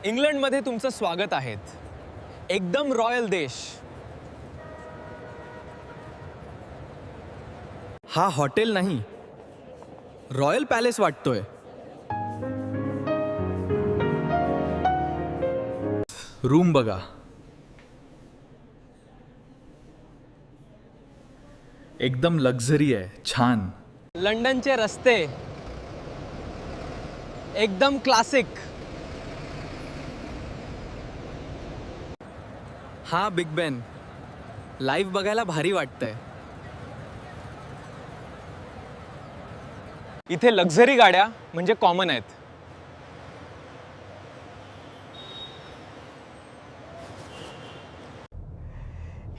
इंग्लंडमध्ये तुमचं स्वागत आहे. एकदम रॉयल देश. हा हॉटेल नाही, रॉयल पॅलेस वाटतोय. रूम बघा, एकदम लक्झरी आहे, छान. लंडनचे रस्ते एकदम क्लासिक. हा बिग बेन लाईव्ह बघायला भारी वाटतंय. इथे लक्झरी गाड्या म्हणजे कॉमन आहेत.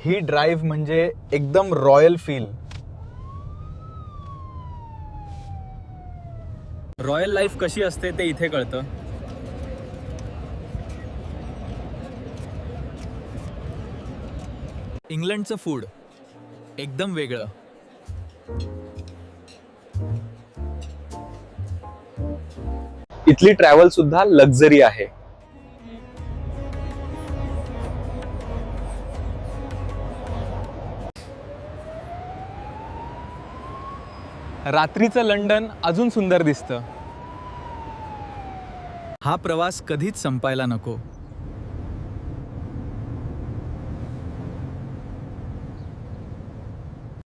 ही ड्राईव्ह म्हणजे एकदम रॉयल फील. रॉयल लाईफ कशी असते ते इथे कळतं. इंग्लंडचं फूड एकदम वेगळं. इथली ट्रॅव्हल सुद्धा लक्झरी आहे. रात्रीचं लंडन अजून सुंदर दिसतं. हा प्रवास कधीच संपायला नको.